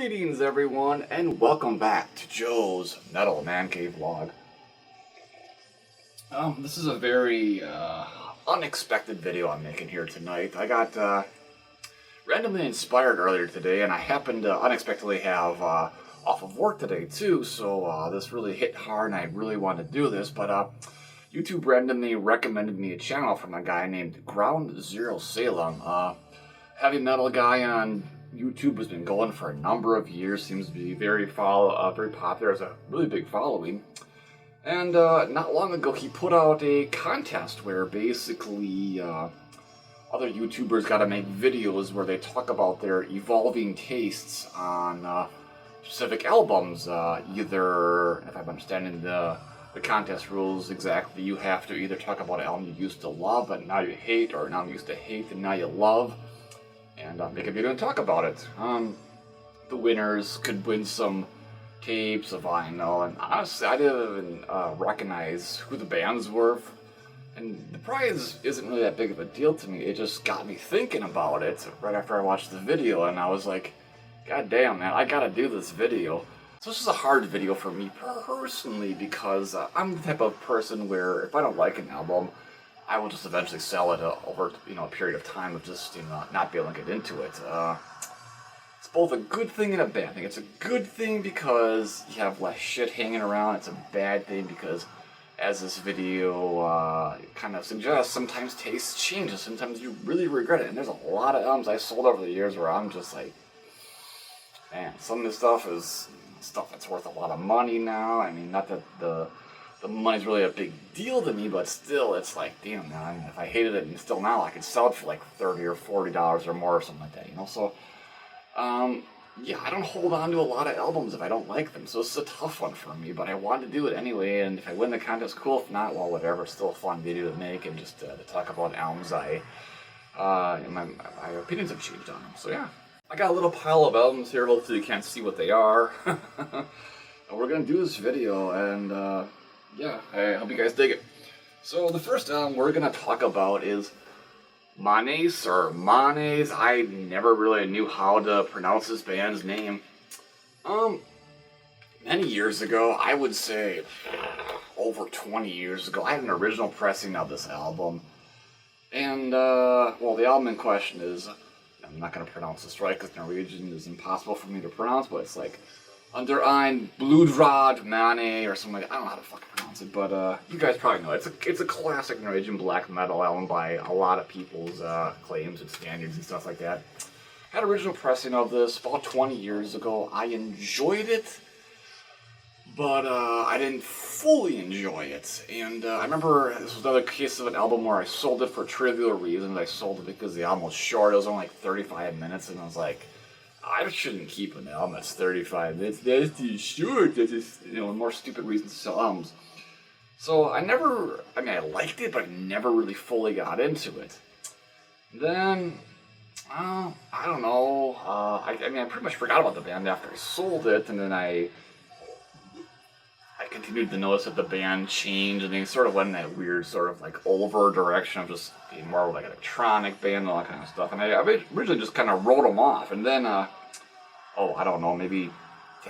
Greetings everyone, and welcome back to Joe's Metal Mancave vlog. This is a very unexpected video I'm making here tonight. I got randomly inspired earlier today, and I happened to unexpectedly have off of work today too, so this really hit hard and I really wanted to do this, but YouTube randomly recommended me a channel from a guy named ground.zero.salem. Heavy metal guy on YouTube, has been going for a number of years, seems to be very popular, has a really big following. And not long ago he put out a contest where basically other YouTubers got to make videos where they talk about their evolving tastes on specific albums. Either, if I'm understanding the contest rules exactly, you have to either talk about an album you used to love but now you hate, or an album you used to hate and now you love, and make a video and talk about it. The winners could win some tapes of vinyl, and honestly, I didn't even recognize who the bands were. And the prize isn't really that big of a deal to me. It just got me thinking about it right after I watched the video, and I was like, God damn, man, I gotta do this video. So this is a hard video for me personally because I'm the type of person where if I don't like an album, I will just eventually sell it over a period of time of just not being able to get into it. It's both a good thing and a bad thing. It's a good thing because you have less shit hanging around. It's a bad thing because, as this video kind of suggests, sometimes taste changes. Sometimes you really regret it. And there's a lot of albums I sold over the years where I'm just like, man, some of this stuff is stuff that's worth a lot of money now. I mean, not that the money's really a big deal to me, but still, it's like, damn, man, if I hated it and still now, I could sell it for like $30 or $40 or more or something like that, So, yeah, I don't hold on to a lot of albums if I don't like them, so this is a tough one for me, but I wanted to do it anyway, and if I win the contest, cool. If not, well, whatever. It's still a fun video to make, and just to talk about albums my opinions have changed on them, so yeah. I got a little pile of albums here, hopefully you can't see what they are. And we're gonna do this video, and yeah, I hope you guys dig it. So the first album we're gonna talk about is Monets, or Monets. I never really knew how to pronounce this band's name. Many years ago, I would say over 20 years ago, I had an original pressing of this album. And, well, the album in question is, I'm not going to pronounce this right because Norwegian is impossible for me to pronounce, but it's like Under ein Blodrad Mane or something like that. I don't know how to fucking pronounce it, but you guys probably know it. It's a classic Norwegian black metal album by a lot of people's claims and standards and stuff like that. Had original pressing of this about 20 years ago. I enjoyed it, but I didn't fully enjoy it. And I remember this was another case of an album where I sold it for trivial reasons. I sold it because the album was short. It was only like 35 minutes, and I was like, I shouldn't keep an album that's 35 minutes. That's too short. That's just, more stupid reasons to sell albums. So I liked it, but I never really fully got into it. Then, I don't know. I pretty much forgot about the band after I sold it, and then I continued to notice that the band changed, and they sort of went in that weird sort of like over direction of just being more like an electronic band and all that kind of stuff. And I originally just kind of wrote them off, and then, I don't know, maybe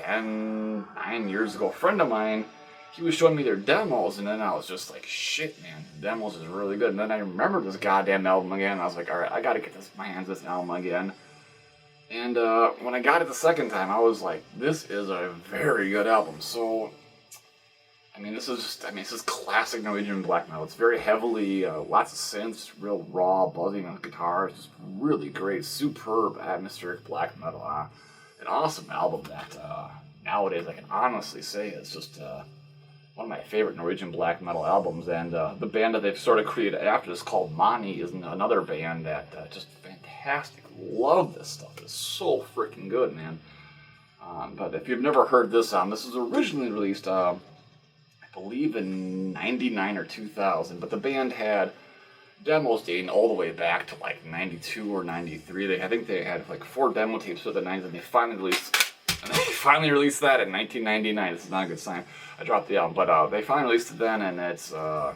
9 years ago, a friend of mine, he was showing me their demos, and then I was just like, shit, man, the demos is really good. And then I remembered this goddamn album again, and I was like, alright, I gotta get my hands on this album again. And when I got it the second time, I was like, this is a very good album. So, this is classic Norwegian black metal. It's very heavily, lots of synths, real raw, buzzing on the guitar. It's just really great, superb, atmospheric black metal. An awesome album that, nowadays, I can honestly say is just, one of my favorite Norwegian black metal albums. And, the band that they've sort of created after this, called Mani, is another band that, just fantastic. Love this stuff. It's so freaking good, man. But if you've never heard this album, this was originally released, I believe in 99 or 2000, but the band had demos dating all the way back to like 92 or 93. I think they had like 4 demo tapes for the 90s, and they finally released that in 1999. This is not a good sign. I dropped the album, but they finally released it then, and it's I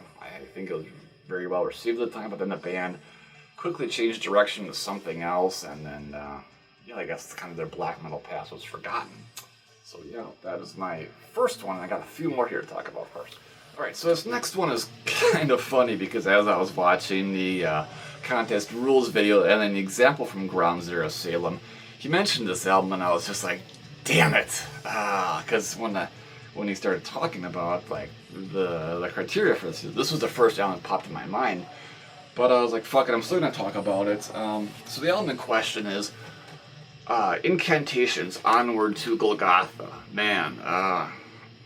think it was very well received at the time. But then the band quickly changed direction to something else, and then yeah, I guess kind of their black metal past was forgotten. So yeah, that is my first one. I got a few more here to talk about first. Alright, so this next one is kind of funny because as I was watching the contest rules video and then the example from ground.zero.salem, he mentioned this album and I was just like, damn it! Because when he started talking about like the criteria for this was the first album that popped in my mind. But I was like, fuck it, I'm still going to talk about it. So the album in question is Incantations, Onward to Golgotha. Man,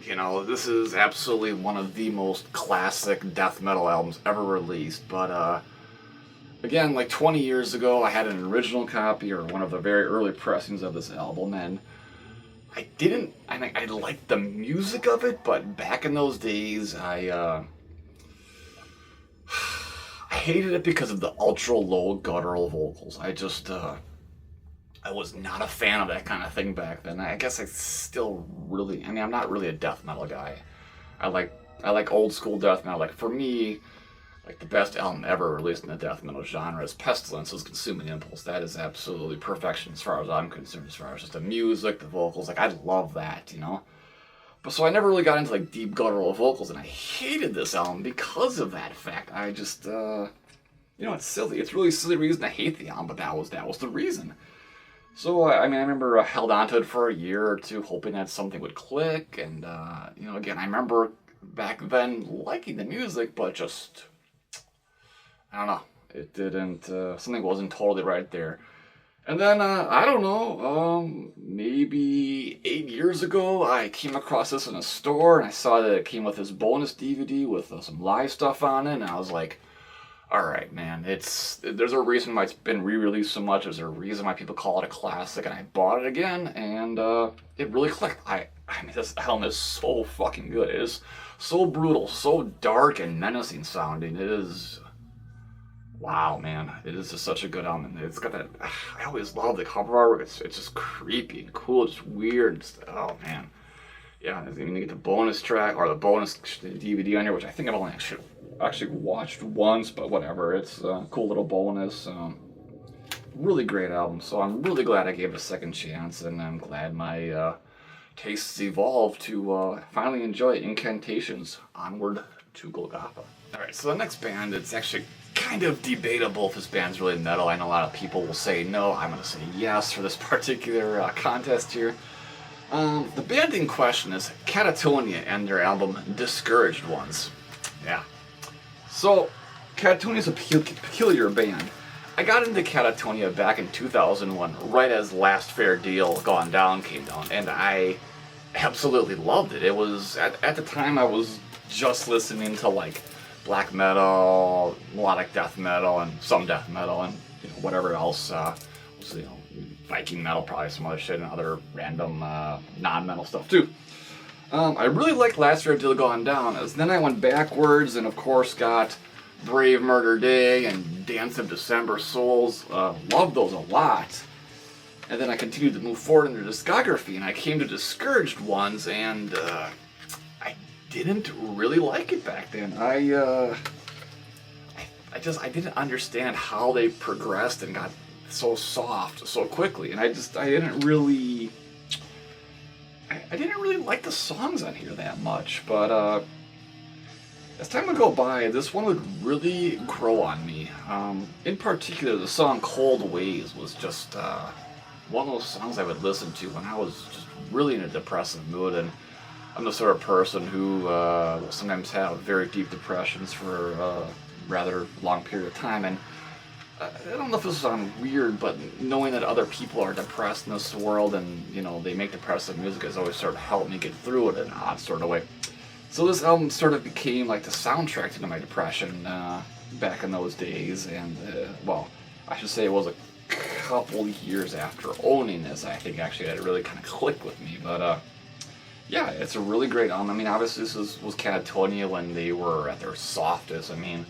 you know, this is absolutely one of the most classic death metal albums ever released. But again, like 20 years ago, I had an original copy or one of the very early pressings of this album, and I liked the music of it, but back in those days, I hated it because of the ultra low guttural vocals. I was not a fan of that kind of thing back then. I guess I'm not really a death metal guy. I like old school death metal. Like for me, like the best album ever released in the death metal genre is Pestilence's Consuming Impulse. That is absolutely perfection as far as I'm concerned, as far as just the music, the vocals. Like I love that, you know? But so I never really got into like deep guttural vocals, and I hated this album because of that fact. I just, you know, it's silly. It's really silly reason I hate the album, but that was the reason. So, I remember I held on to it for a year or two, hoping that something would click, and, you know, again, I remember back then liking the music, but just, I don't know, it didn't, something wasn't totally right there. And then, I don't know, maybe 8 years ago, I came across this in a store, and I saw that it came with this bonus DVD with some live stuff on it, and I was like, alright, man, there's a reason why it's been re-released so much, there's a reason why people call it a classic, and I bought it again, and it really clicked. I mean, this album is so fucking good. It is so brutal, so dark and menacing sounding. It is, wow, man, it is just such a good album. It's got that, I always love the cover artwork. It's just creepy and cool, just weird, just, oh man. Yeah, I mean, you get the bonus track, or the bonus DVD on here, which I think I've only actually watched once, but whatever. It's a cool little bonus. Really great album, so I'm really glad I gave it a second chance, and I'm glad my tastes evolved to finally enjoy Incantations, Onward to Golgotha. Alright, so the next band, it's actually kind of debatable if this band's really metal. I know a lot of people will say no. I'm going to say yes for this particular contest here. The band in question is Catatonia and their album Discouraged Ones. Yeah. So, Catatonia is a peculiar band. I got into Catatonia back in 2001, right as Last Fair Deal Gone Down came down, and I absolutely loved it. It was, at the time, I was just listening to, like, black metal, melodic death metal, and some death metal, and, you know, whatever else, you know, Viking metal, probably some other shit, and other random non-metal stuff too. I really liked Last Fair Deal Gone Down, as then I went backwards and of course got Brave Murder Day and Dance of December Souls. Loved those a lot. And then I continued to move forward in their discography, and I came to Discouraged Ones, and I didn't really like it back then. I didn't understand how they progressed and got so soft so quickly, and I didn't really like the songs on here that much. But as time would go by, this one would really grow on me. In particular, the song Cold Ways was just one of those songs I would listen to when I was just really in a depressive mood, and I'm the sort of person who will sometimes have very deep depressions for a rather long period of time, and I don't know if this sounds weird, but knowing that other people are depressed in this world and, you know, they make depressive music has always sort of helped me get through it in an odd sort of way. So this album sort of became like the soundtrack to my depression back in those days, and, well, I should say it was a couple years after owning this, I think actually that it really kind of clicked with me, but yeah, it's a really great album. I mean, obviously this was Catatonia when they were at their softest. I mean,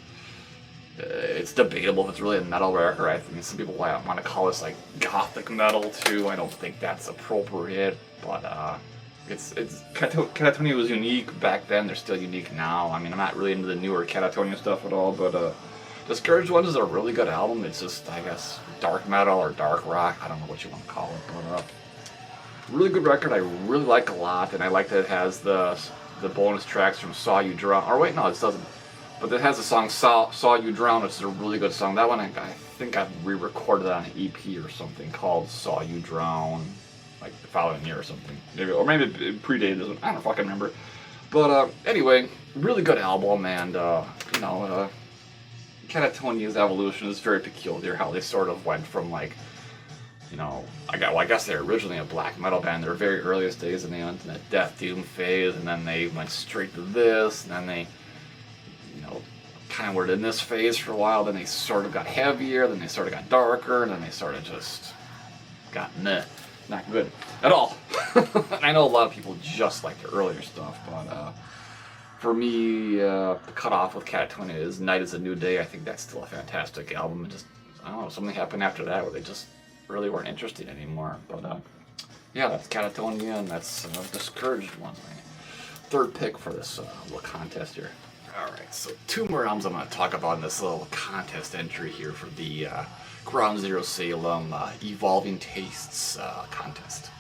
it's debatable if it's really a metal record. I think some people want to call this like gothic metal too. I don't think that's appropriate, but Catatonia was unique back then. They're still unique now. I mean, I'm not really into the newer Catatonia stuff at all, but Discouraged Ones is a really good album. It's just, I guess, dark metal or dark rock. I don't know what you want to call it, but really good record. I really like a lot, and I like that it has the bonus tracks from Saw You Drown. Or wait, no, it doesn't. But it has the song Saw You Drown, which is a really good song. That one, I think I re-recorded on an EP or something called Saw You Drown, like the following year or something. Or maybe it predated this one. I don't fucking remember. But anyway, really good album, and you know, Catatonia's evolution is very peculiar. How they sort of went from like, you know, I guess they were originally a black metal band. Their very earliest days, and they went in the death doom phase, and then they went straight to this, and then they, you know, kind of were in this phase for a while. Then they sort of got heavier, then they sort of got darker, and then they sort of just got meh, not good at all. And I know a lot of people just like their earlier stuff, but for me, the cutoff with Catatonia is Night is a New Day. I think that's still a fantastic album. And just, I don't know, something happened after that where they just really weren't interested anymore. But yeah, that's Catatonia, and that's Discouraged Ones. My third pick for this little contest here. Alright, so two more albums I'm going to talk about in this little contest entry here for the ground.zero.salem Evolving Tastes contest.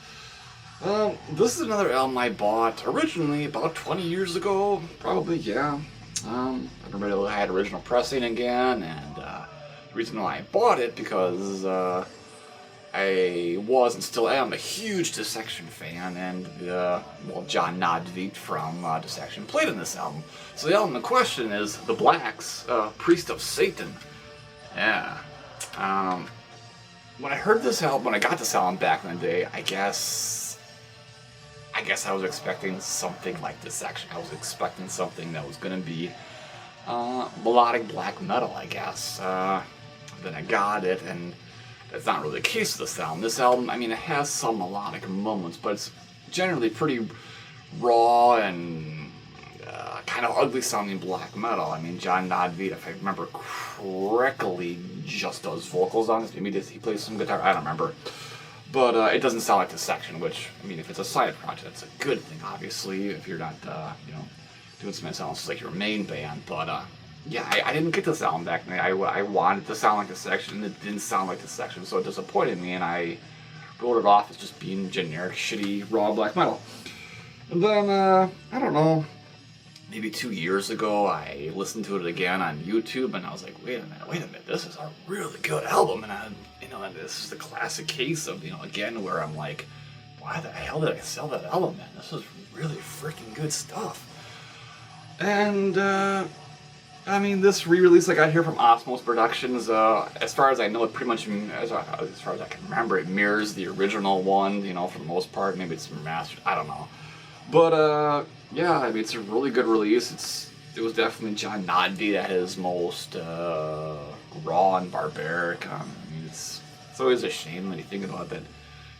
This is another album I bought originally about 20 years ago, probably, yeah. I remember I had original pressing again, and the reason why I bought it because I was and still am a huge Dissection fan, and well, John Nodveit from Dissection played in this album. So the album in question is The Blacks, Priest of Satan. Yeah. When I heard this album, when I got this album back in the day, I guess I was expecting something like Dissection. I was expecting something that was going to be melodic black metal, I guess. Then I got it, and that's not really the case with this album. This album, I mean, it has some melodic moments, but it's generally pretty raw and kind of ugly sounding black metal. I mean, John Nodveit, if I remember correctly, just does vocals on this. Maybe he plays some guitar, I don't remember. But it doesn't sound like Dissection, which, I mean, if it's a side project, it's a good thing, obviously, if you're not, you know, doing something that sounds like your main band. But, yeah, I didn't get this album back then. I wanted it to sound like Dissection, and it didn't sound like Dissection, so it disappointed me, and I wrote it off as just being generic, shitty, raw black metal. And then, I don't know, maybe 2 years ago, I listened to it again on YouTube, and I was like, wait a minute, this is a really good album, and you know, and this is the classic case of, you know, again, where I'm like, why the hell did I sell that album, man? This is really freaking good stuff. And, I mean, this re-release I got here from Osmos Productions, as far as I know, it pretty much, as far as I can remember, it mirrors the original one, you know, for the most part. Maybe it's remastered, I don't know. But, yeah, I mean, it's a really good release. It was definitely John Nodveit at his most raw and barbaric. I mean, it's always a shame when you think about that.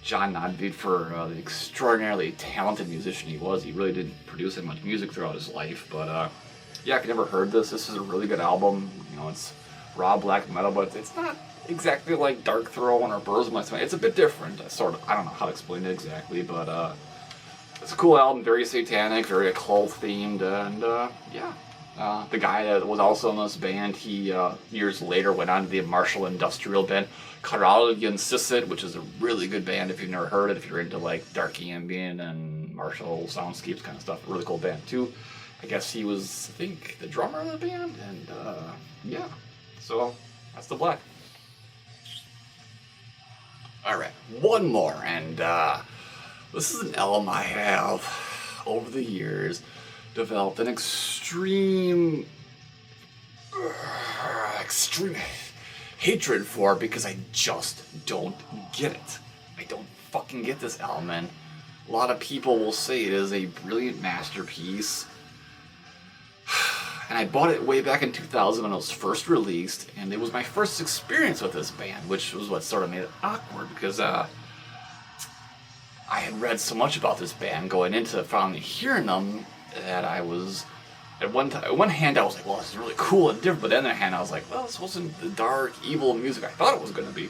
John Nodveit, for the extraordinarily talented musician he was, he really didn't produce that much music throughout his life. But yeah, if you never heard this is a really good album. You know, it's raw black metal, but it's not exactly like Dark Throne or Burzum. It's a bit different. Sort of. I don't know how to explain it exactly, but it's a cool album, very satanic, very occult themed, and yeah. The guy that was also in this band, he years later went on to the Martial Industrial band Catatonia, which is a really good band if you've never heard it, if you're into like dark ambient and martial soundscapes kind of stuff. Really cool band too. I guess he was, I think, the drummer of the band, and yeah. So that's The Black. Alright, one more, and this is an album I have, over the years, developed an extreme hatred for, because I just don't get it. I don't fucking get this album, and a lot of people will say it is a brilliant masterpiece. And I bought it way back in 2000 when it was first released, and it was my first experience with this band, which was what sort of made it awkward, because I had read so much about this band going into finally hearing them that I was, at one hand I was like, well, this is really cool and different, but on the other hand I was like, well, this wasn't the dark, evil music I thought it was going to be.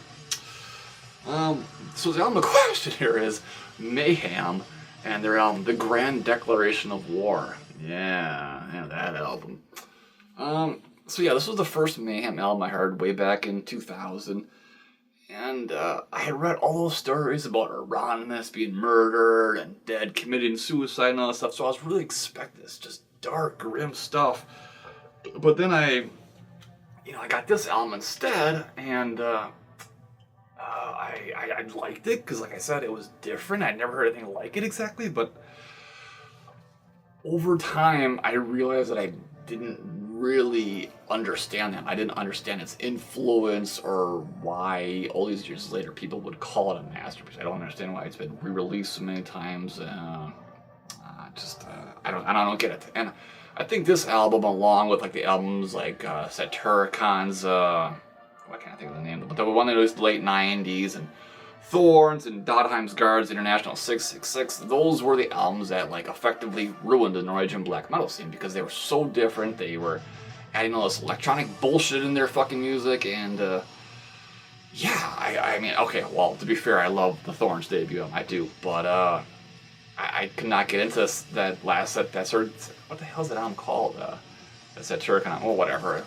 So the album in question here is Mayhem, and their album, The Grand Declaration of War. Yeah, that album. So yeah, this was the first Mayhem album I heard way back in 2000. And I had read all those stories about Euronymous being murdered and dead, committing suicide and all that stuff. So I was really expecting this just dark, grim stuff. But then I got this album instead, and I liked it because, like I said, it was different. I'd never heard anything like it exactly, but over time, I realized that I didn't really understand them. I didn't understand its influence or why all these years later people would call it a masterpiece. I don't understand why it's been re-released so many times. I don't get it. And I think this album, along with like the albums like Satiricon's, why can't I think of the name? But the one that was the late '90s and Thorns and Dodheim's Guards International 666, those were the albums that like effectively ruined the Norwegian black metal scene because they were so different. They were adding all this electronic bullshit in their fucking music, and I mean, okay, well, to be fair, I love the Thorns debut album, I do, but I could not get into that sort of, what the hell's that album called? That's that Turrican, oh, whatever.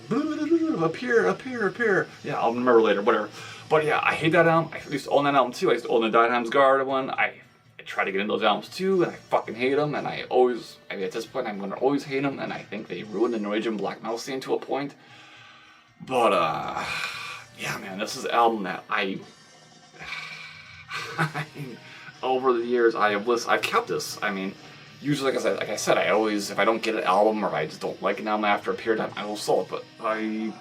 Up here. Yeah, I'll remember later, whatever. But yeah, I hate that album. I used to own that album too. I used to own the Dodheim's Guard one. I try to get into those albums too, and I fucking hate them. And at this point, I'm going to always hate them. And I think they ruined the Norwegian black metal scene to a point. But yeah, man, this is an album that over the years I've kept this. I mean, usually, like I said, I always, if I don't get an album or if I just don't like an album after a period of time, I will sell it. But I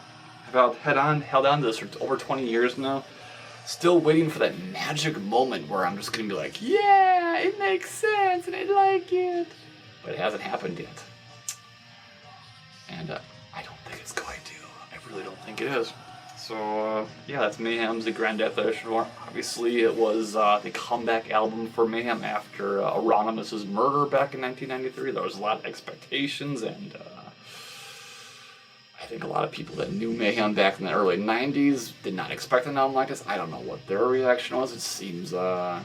have held on to this for over 20 years now, still waiting for that magic moment where I'm just gonna be like, yeah, it makes sense and I like it. But it hasn't happened yet, and I don't think it's going to. I really don't think it is. So yeah, that's Mayhem's The Grand Death War. Obviously, it was the comeback album for Mayhem after Euronymous' murder back in 1993. There was a lot of expectations, and I think a lot of people that knew Mayhem back in the early 90s did not expect an album like this. I don't know what their reaction was. It seems, yeah,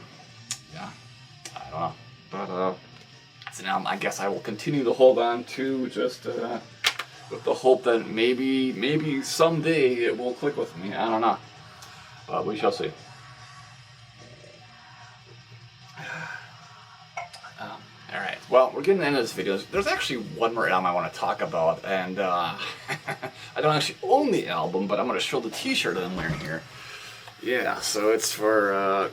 I don't know. But it's an album I guess I will continue to hold on to, just with the hope that maybe someday it will click with me. I don't know. But we shall see. Alright, well, we're getting into this video. There's actually one more album I want to talk about, and I don't actually own the album, but I'm going to show the t-shirt that I'm wearing here. Yeah, so it's for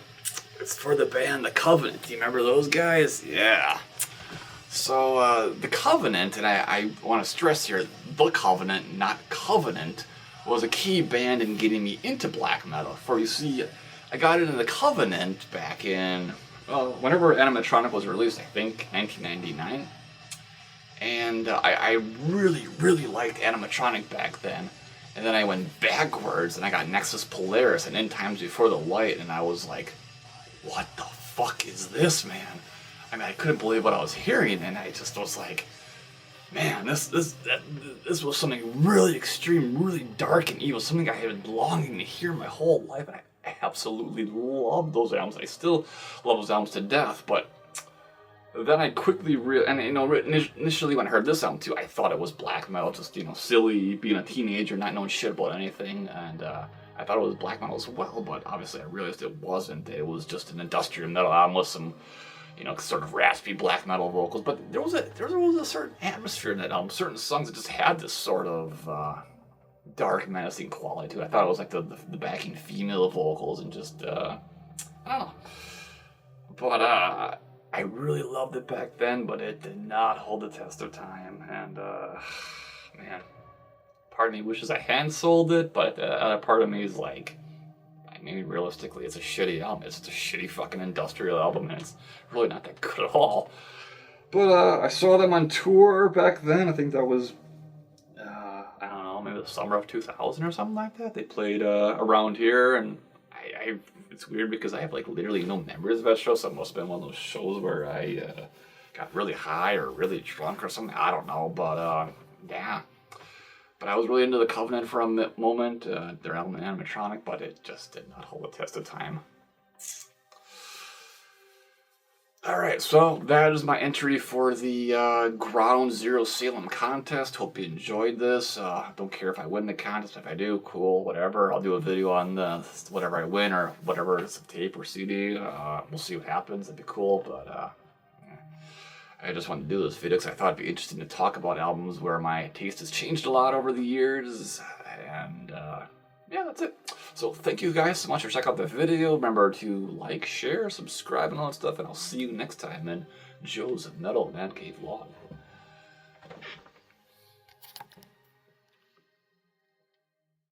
the band The Covenant. Do you remember those guys? Yeah. So, The Covenant, and I want to stress here, The Covenant, not Covenant, was a key band in getting me into black metal. For, you see, I got into The Covenant back in, well, whenever Animatronic was released, I think 1999. And I really, really liked Animatronic back then. And then I went backwards, and I got Nexus Polaris and In Times Before the Light, and I was like, what the fuck is this, man? I mean, I couldn't believe what I was hearing, and I just was like, man, this was something really extreme, really dark and evil, something I had been longing to hear my whole life, and I absolutely loved those albums. I still love those albums to death, but then I quickly initially when I heard this album too, I thought it was black metal, just, silly, being a teenager, not knowing shit about anything, and I thought it was black metal as well, but obviously I realized it wasn't. It was just an industrial metal album with some, sort of raspy black metal vocals, but there was a certain atmosphere in that album, certain songs that just had this sort of dark, menacing quality to it. I thought it was like the backing female vocals and just, I don't know. But I really loved it back then, but it did not hold the test of time, and man, part of me wishes I hand sold it, but the other part of me is like, maybe realistically, it's a shitty album. It's just a shitty fucking industrial album, and it's really not that good at all. But I saw them on tour back then. I think that was, I don't know, maybe the summer of 2000 or something like that. They played around here, and it's weird because I have like literally no memories of that show, so it must have been one of those shows where I got really high or really drunk or something. I don't know, but yeah. But I was really into The Covenant for a moment, their album Animatronic, but it just did not hold the test of time. Alright, so that is my entry for the ground.zero.salem contest. Hope you enjoyed this. Don't care if I win the contest. If I do, cool, whatever. I'll do a video on whatever I win or whatever, it's a tape or CD. We'll see what happens. That'd be cool, but I just wanted to do this video because I thought it'd be interesting to talk about albums where my taste has changed a lot over the years. And yeah, that's it. So thank you guys so much for checking out the video. Remember to like, share, subscribe, and all that stuff. And I'll see you next time in Joe's Metal Man Cave Vlog.